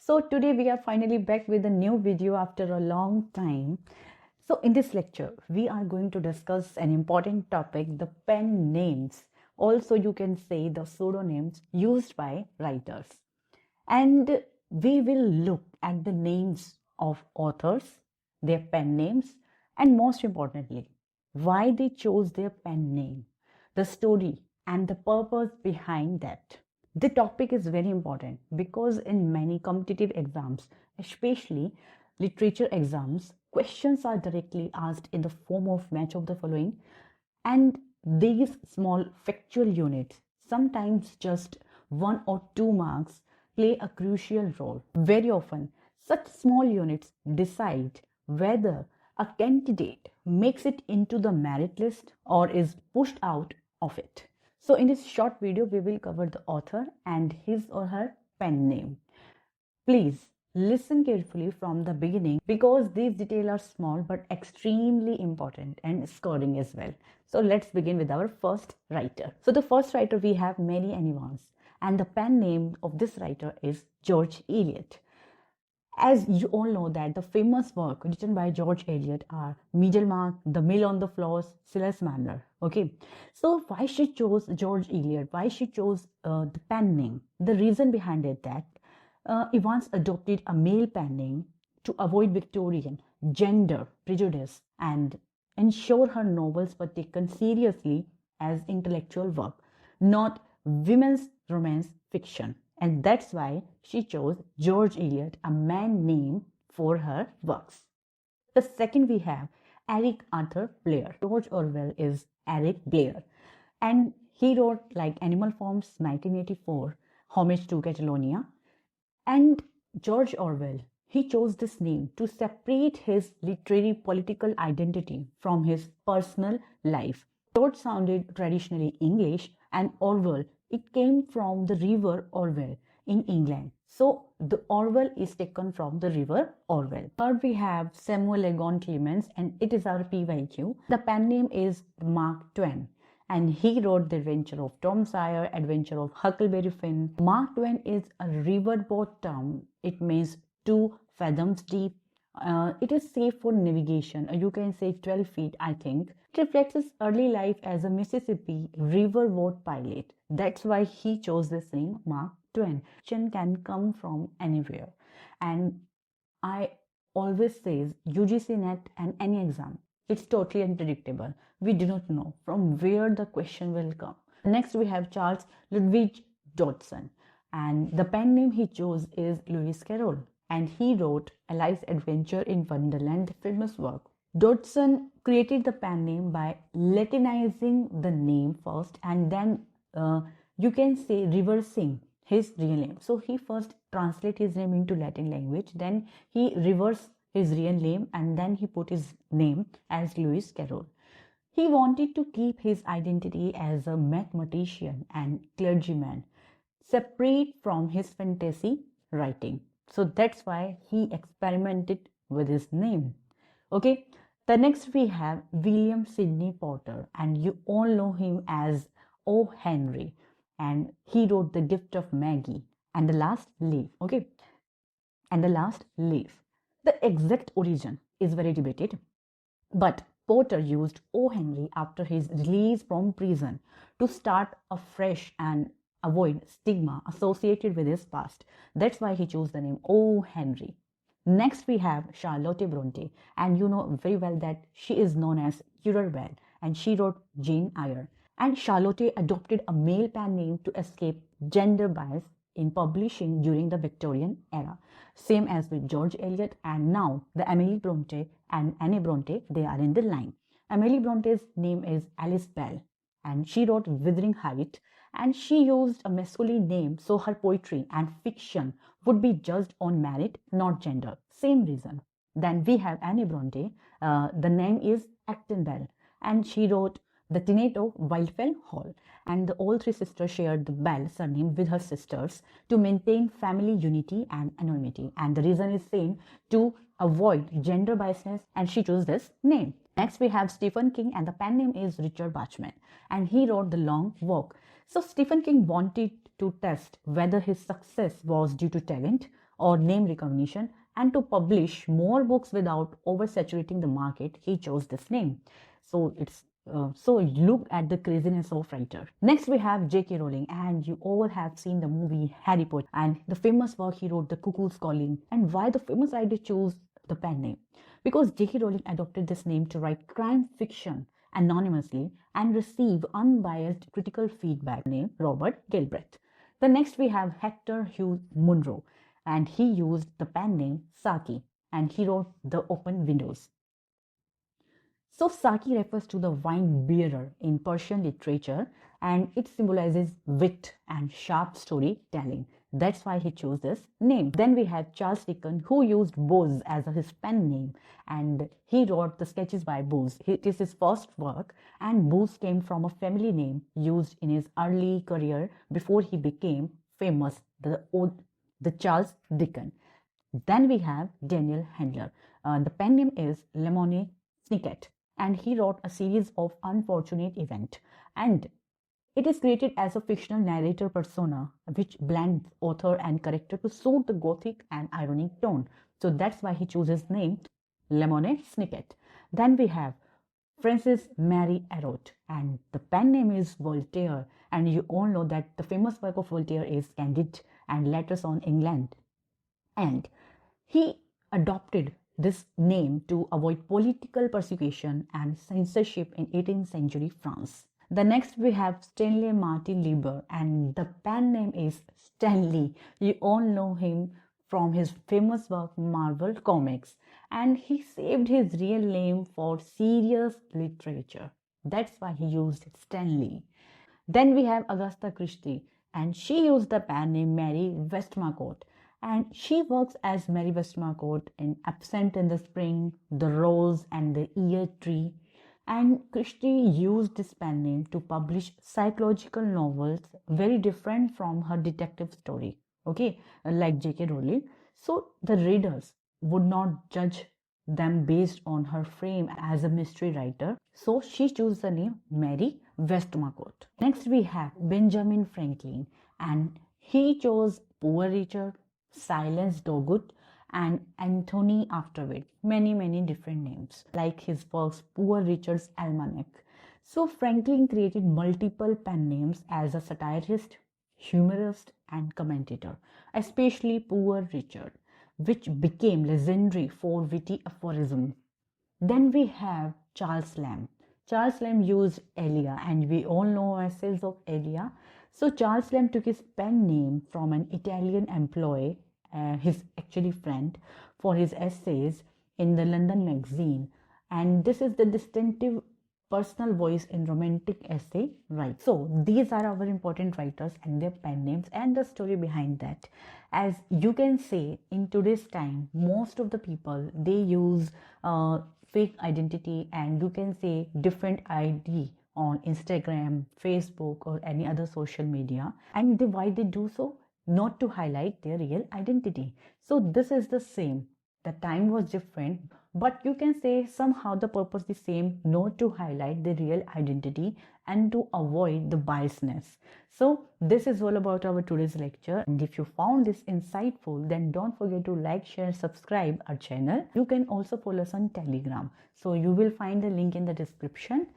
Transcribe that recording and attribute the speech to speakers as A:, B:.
A: So today we are finally back with a new video after a long time. So in this lecture, we are going to discuss an important topic, the pen names. Also, you can say the pseudonyms used by writers. And we will look at the names of authors, their pen names, and most importantly, why they chose their pen name, the story and the purpose behind that. The topic is very important because in many competitive exams, especially literature exams, questions are directly asked in the form of match of the following, and these small factual units, sometimes just 1 or 2 marks, play a crucial role. Very often, such small units decide whether a candidate makes it into the merit list or is pushed out of it. So in this short video, we will cover the author and his or her pen name. Please listen carefully from the beginning because these details are small but extremely important and scoring as well. So let's begin with our first writer. So the first writer we have Mary Ann Evans, and the pen name of this writer is George Eliot. As you all know that the famous work written by George Eliot are Middlemarch, The Mill on the Floss, Silas Marner. Okay, so why she chose George Eliot? Why she chose the pen name? The reason behind it that Evans adopted a male pen name to avoid Victorian gender prejudice and ensure her novels were taken seriously as intellectual work, not women's romance fiction. And that's why she chose George Eliot, a man name, for her works. The second we have Eric Arthur Blair. George Orwell is Eric Blair. And he wrote like Animal Farms 1984, Homage to Catalonia. And George Orwell, he chose this name to separate his literary political identity from his personal life. George sounded traditionally English, and Orwell, it came from the river Orwell in England. So the Orwell is taken from the river Orwell. Third we have Samuel Legon Clemens, and it is our PYQ. The pen name is Mark Twain, and he wrote The Adventure of Tom Sawyer, Adventure of Huckleberry Finn. Mark Twain is a riverboat term. It means 2 fathoms deep. It is safe for navigation. You can say 12 feet, I think. It reflects his early life as a Mississippi riverboat pilot. That's why he chose this name, Mark Twain. Question can come from anywhere. And I always say UGC NET and any exam, it's totally unpredictable. We do not know from where the question will come. Next, we have Charles Ludwig Dodson. And the pen name he chose is Lewis Carroll. And he wrote Alice's Adventure in Wonderland, the famous work. Dodson created the pen name by Latinizing the name first, and then you can say reversing his real name. So he first translated his name into Latin language, then he reversed his real name, and then he put his name as Lewis Carroll. He wanted to keep his identity as a mathematician and clergyman separate from his fantasy writing. So that's why he experimented with his name. Okay, the next we have William Sidney Porter, and you all know him as O. Henry, and he wrote The Gift of Maggie and The Last Leaf. Okay, and The Last Leaf. The exact origin is very debated, but Porter used O. Henry after his release from prison to start afresh and avoid stigma associated with his past. That's why he chose the name O. Henry. Next we have Charlotte Brontë, and you know very well that she is known as Currer Bell, and she wrote Jane Eyre. And Charlotte adopted a male pen name to escape gender bias in publishing during the Victorian era. Same as with George Eliot, and now the Emily Brontë and Anne Brontë, they are in the line. Emily Bronte's name is Alice Bell, and she wrote Wuthering Heights, and she used a masculine name so her poetry and fiction would be judged on merit, not gender. Same reason. Then we have Anne Brontë. The name is Acton Bell, and she wrote The Tenant of Wildfell Hall. And all 3 sisters shared the Bell surname with her sisters to maintain family unity and anonymity. And the reason is same, to avoid gender biasness, and she chose this name. Next we have Stephen King, and the pen name is Richard Bachman, and he wrote The Long Walk. So Stephen King wanted to test whether his success was due to talent or name recognition, and to publish more books without oversaturating the market, he chose this name. So look at the craziness of writer. Next we have J.K. Rowling, and you all have seen the movie Harry Potter and the famous work he wrote, The Cuckoo's Calling. And why the famous writer chose the pen name? Because J.K. Rowling adopted this name to write crime fiction anonymously and receive unbiased critical feedback. Name Robert Galbraith. The next we have Hector Hughes Munro, and he used the pen name Saki, and he wrote The Open Windows. So Saki refers to the wine bearer in Persian literature, and it symbolizes wit and sharp storytelling. That's why he chose this name. Then we have Charles Dickens, who used Bose as his pen name, and he wrote the Sketches by Bose. It is his first work, and Bose came from a family name used in his early career before he became famous, the Charles Dickens. Then we have Daniel Handler. The pen name is Lemony Snicket, and he wrote a series of unfortunate events, and it is created as a fictional narrator persona which blends author and character to suit the gothic and ironic tone. So that's why he chose his name Lemony Snicket. Then we have Frances Mary Eliot, and the pen name is Voltaire, and you all know that the famous work of Voltaire is Candide and Letters on England, and he adopted this name to avoid political persecution and censorship in 18th century France. The next we have Stanley Martin Lieber, and the pen name is Stanley. You all know him from his famous work Marvel Comics, and he saved his real name for serious literature. That's why he used Stanley. Then we have Agatha Christie, and she used the pen name Mary Westmacott, and she works as Mary Westmacott in Absent in the Spring, The Rose, and The Year Tree. And Christie used this pen name to publish psychological novels very different from her detective story, okay, like J.K. Rowling. So the readers would not judge them based on her fame as a mystery writer. So she chose the name Mary Westmacott. Next we have Benjamin Franklin, and he chose Poor Richard, Silence Dogood, and Anthony Afterward. Many different names, like his works Poor Richard's Almanac. So Franklin created multiple pen names as a satirist, humorist, and commentator, especially Poor Richard, which became legendary for witty aphorisms. Then we have Charles Lamb. Charles Lamb used Elia, and we all know essays of Elia. So Charles Lamb took his pen name from an Italian employee, his actually friend, for his essays in the London magazine, and this is the distinctive personal voice in romantic essay writing. So these are our important writers and their pen names and the story behind that. As you can say, in today's time, most of the people, they use fake identity, and you can say different ID on Instagram, Facebook, or any other social media. And why they do so? Not to highlight their real identity. So this is the same. The time was different, but you can say somehow the purpose is the same, not to highlight the real identity and to avoid the biasness. So this is all about our today's lecture, and if you found this insightful, then don't forget to like, share, subscribe our channel. You can also follow us on Telegram, so you will find the link in the description.